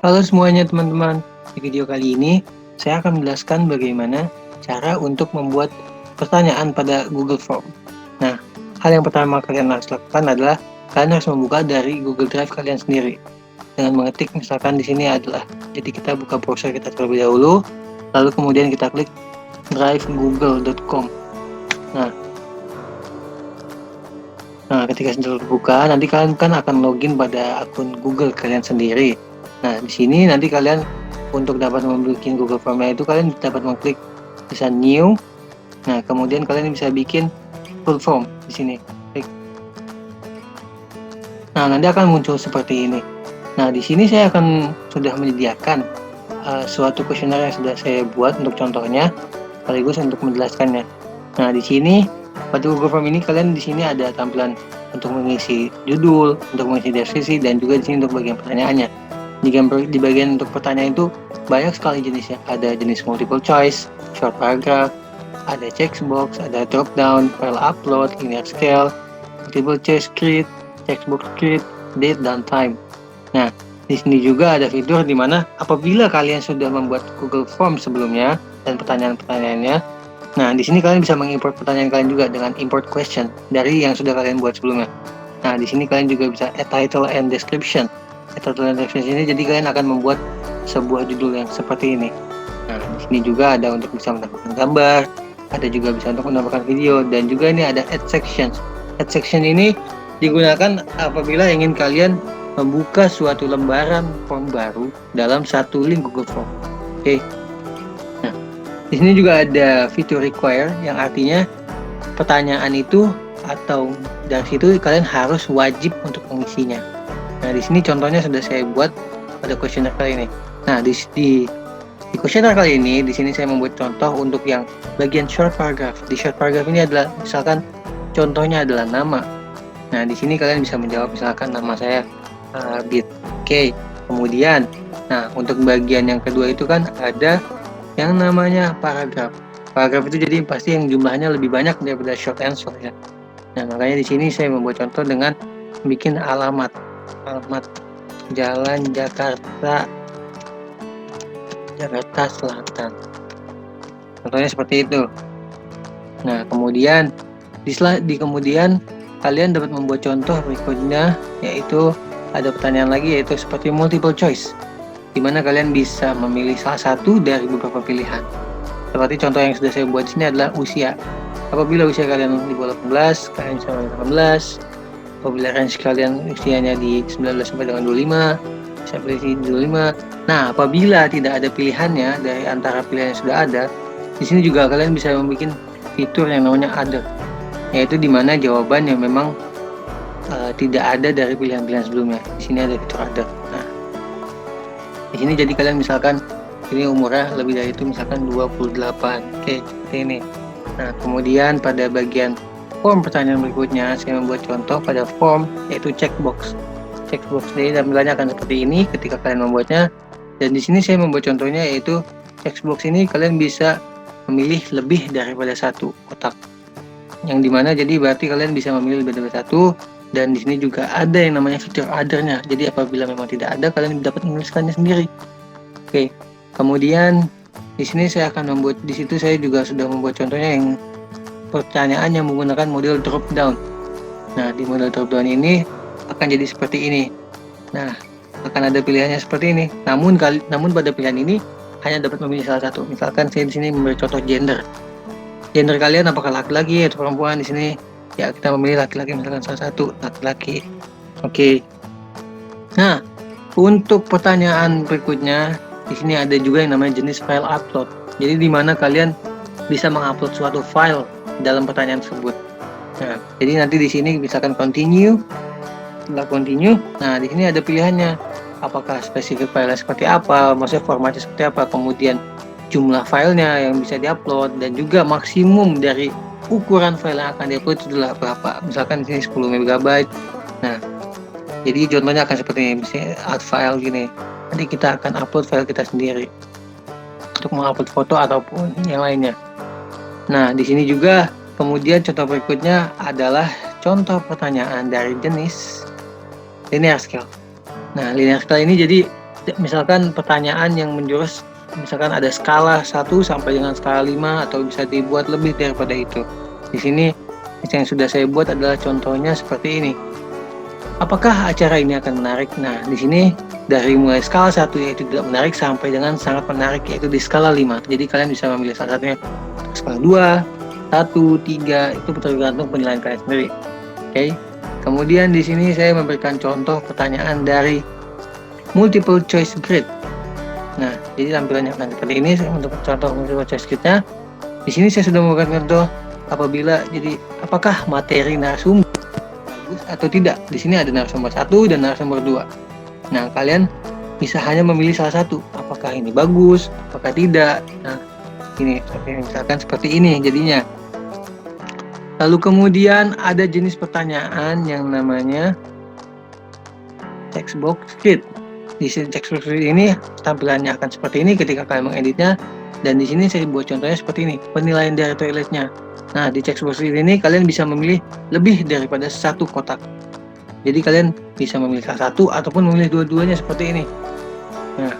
Halo semuanya teman-teman, di video kali ini saya akan menjelaskan bagaimana cara untuk membuat pertanyaan pada Google Form. Nah, hal yang pertama kalian harus lakukan adalah kalian harus membuka dari Google Drive kalian sendiri dengan mengetik misalkan di sini adalah, jadi kita buka browser kita terlebih dahulu, lalu kemudian kita klik drive.google.com. Nah, ketika sudah terbuka, nanti kalian kan akan login pada akun Google kalian sendiri. Nah, di sini nanti kalian untuk dapat membuat Google Form-nya itu kalian dapat mengklik bisa new. Nah, kemudian kalian bisa bikin full form di sini. Klik. Nah, nanti akan muncul seperti ini. Nah, di sini saya akan sudah menyediakan suatu kuesioner yang sudah saya buat untuk contohnya, sekaligus untuk menjelaskannya. Nah, di sini pada Google Form ini kalian di sini ada tampilan untuk mengisi judul, untuk mengisi deskripsi, dan juga di sini untuk bagian pertanyaannya. Di bagian untuk pertanyaan itu banyak sekali jenisnya. Ada jenis multiple choice, short paragraph, ada checkbox, ada drop down, file upload, linear scale, multiple choice grid, checkbox grid, date dan time. Nah, di sini juga ada fitur di mana apabila kalian sudah membuat Google Form sebelumnya dan pertanyaan-pertanyaannya, nah di sini kalian bisa mengimport pertanyaan kalian juga dengan import question dari yang sudah kalian buat sebelumnya. Nah, di sini kalian juga bisa add title and description. Add title and description ini jadi kalian akan membuat sebuah judul yang seperti ini. Nah, di sini juga ada untuk bisa menambahkan gambar, ada juga bisa untuk menambahkan video, dan juga ini ada add sections. Add section ini digunakan apabila ingin kalian membuka suatu lembaran form baru dalam satu link Google Form. Oke. Nah, di sini juga ada fitur require yang artinya pertanyaan itu atau dari situ kalian harus wajib untuk mengisinya. Nah, di sini contohnya sudah saya buat pada kuesioner kali ini. Nah, di kuesioner kali ini di sini saya membuat contoh untuk yang bagian short paragraph. Di short paragraph ini adalah misalkan contohnya adalah nama. Nah, di sini kalian bisa menjawab misalkan nama saya Bit. Oke. Kemudian, nah untuk bagian yang kedua itu kan ada yang namanya paragraf. Paragraf itu jadi pasti yang jumlahnya lebih banyak daripada short answer ya. Nah, makanya di sini saya membuat contoh dengan bikin alamat Jalan Jakarta Selatan. Contohnya seperti itu. Nah, kemudian kemudian kalian dapat membuat contoh berikutnya, yaitu ada pertanyaan lagi, yaitu seperti multiple choice, di mana kalian bisa memilih salah satu dari beberapa pilihan. Seperti contoh yang sudah saya buat di sini adalah usia. Apabila usia kalian di bawah 18, kalian bisa memilih 18. Apabila range kalian usianya di 19 sampai dengan 25, bisa pilih 25. Nah, apabila tidak ada pilihannya dari antara pilihan yang sudah ada, di sini juga kalian bisa membuat fitur yang namanya other, yaitu di mana jawaban yang memang tidak ada dari pilihan-pilihan sebelumnya. Di sini ada fitur other. Nah, di sini jadi kalian misalkan ini umurnya lebih dari itu misalkan 28. Oke, seperti ini. Nah, kemudian pada bagian form pertanyaan berikutnya saya membuat contoh pada form yaitu checkbox. Checkbox ini tampilannya akan seperti ini ketika kalian membuatnya. Dan di sini saya membuat contohnya yaitu checkbox ini kalian bisa memilih lebih daripada satu kotak. Yang dimana jadi berarti kalian bisa memilih lebih dari satu. Dan di sini juga ada yang namanya fitur other-nya. Jadi apabila memang tidak ada, kalian dapat menuliskannya sendiri. Oke. Kemudian di sini saya akan membuat, di situ saya juga sudah membuat contohnya yang pertanyaan yang menggunakan model drop down. Nah, di model drop down ini akan jadi seperti ini. Nah, akan ada pilihannya seperti ini. Namun pada pilihan ini hanya dapat memilih salah satu. Misalkan saya di sini memberi contoh gender. Gender kalian apakah laki-laki atau perempuan? Di sini ya kita memilih laki-laki, misalkan salah satu laki-laki. Oke. Nah, untuk pertanyaan berikutnya di sini ada juga yang namanya jenis file upload. Jadi di mana kalian bisa mengupload suatu file dalam pertanyaan tersebut. Nah, jadi nanti di sini misalkan continue. Setelah continue, nah di sini ada pilihannya. Apakah spesifik file seperti apa, maksudnya formatnya seperti apa, kemudian jumlah filenya yang bisa diupload, dan juga maksimum dari ukuran file yang akan diupload itu adalah berapa. Misalkan di sini 10 MB. Nah, jadi contohnya akan seperti ini, misalnya add file gini. Nanti kita akan upload file kita sendiri untuk mengupload foto ataupun yang lainnya. Nah, di sini juga kemudian contoh berikutnya adalah contoh pertanyaan dari jenis linear scale. Nah, linear scale ini jadi misalkan pertanyaan yang menjurus, misalkan ada skala 1 sampai dengan skala 5 atau bisa dibuat lebih daripada itu. Di sini yang sudah saya buat adalah contohnya seperti ini. Apakah acara ini akan menarik? Nah, di sini dari mulai skala 1 yaitu tidak menarik sampai dengan sangat menarik yaitu di skala 5. Jadi kalian bisa memilih salah satunya skala 2, 1, 3, itu tergantung penilaian kalian sendiri. Oke. Kemudian di sini saya memberikan contoh pertanyaan dari multiple choice grid. Nah, jadi tampilannya akan seperti ini untuk contoh multiple choice grid-nya. Di sini saya sudah memberikan contoh apabila jadi apakah materi narasumber bagus atau tidak. Di sini ada narasumber 1 dan narasumber 2. Nah, kalian bisa hanya memilih salah satu. Apakah ini bagus, apakah tidak. Nah, ini misalkan seperti ini jadinya. Lalu kemudian ada jenis pertanyaan yang namanya text box grid. Di sini text box grid ini tampilannya akan seperti ini ketika kalian mengeditnya. Dan di sini saya buat contohnya seperti ini, penilaian dari toiletnya. Nah, di text box grid ini kalian bisa memilih lebih daripada satu kotak. Jadi kalian bisa memilih salah satu ataupun memilih dua-duanya seperti ini. Nah,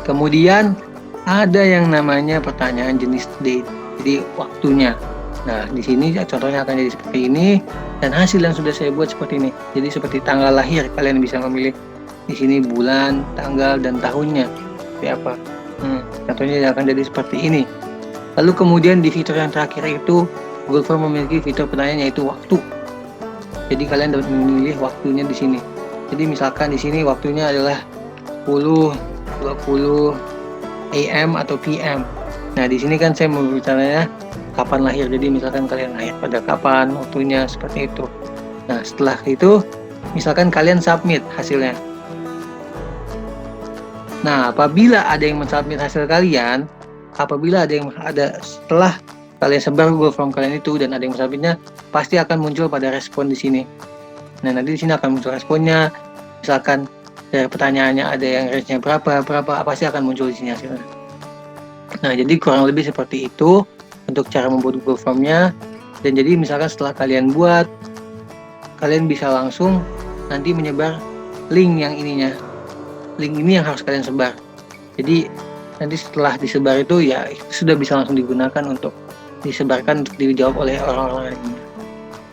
kemudian ada yang namanya pertanyaan jenis date, jadi waktunya. Nah, di sini contohnya akan jadi seperti ini dan hasil yang sudah saya buat seperti ini. Jadi seperti tanggal lahir, kalian bisa memilih di sini bulan, tanggal, dan tahunnya seperti apa. Contohnya akan jadi seperti ini. Lalu kemudian di fitur yang terakhir itu Google Form memiliki fitur pertanyaan yaitu waktu. Jadi kalian dapat memilih waktunya di sini. Jadi misalkan di sini waktunya adalah 10, 20 AM atau PM. Nah, di sini kan saya membicarakannya kapan lahir. Jadi misalkan kalian lahir pada kapan, waktunya seperti itu. Nah, setelah itu misalkan kalian submit hasilnya. Nah, apabila ada yang mensubmit hasil kalian, setelah kalian sebar Google Form kalian itu dan ada yang mensubmitnya, pasti akan muncul pada respon di sini. Nah, nanti di sini akan muncul responnya. Misalkan dari pertanyaannya ada yang range-nya berapa, pasti akan muncul di sini hasilnya. Nah, jadi kurang lebih seperti itu untuk cara membuat Google Form-nya. Dan jadi misalkan setelah kalian buat, kalian bisa langsung nanti menyebar link yang ininya. Link ini yang harus kalian sebar. Jadi nanti setelah disebar itu ya sudah bisa langsung digunakan untuk disebarkan untuk dijawab oleh orang-orang lainnya.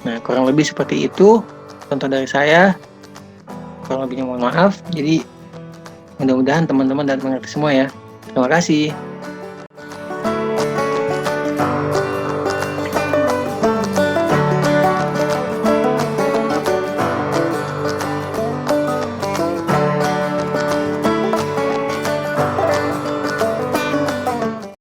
Nah, kurang lebih seperti itu contoh dari saya. Kurang lebihnya mohon maaf. Jadi mudah-mudahan teman-teman dapat mengerti semua ya. Terima kasih.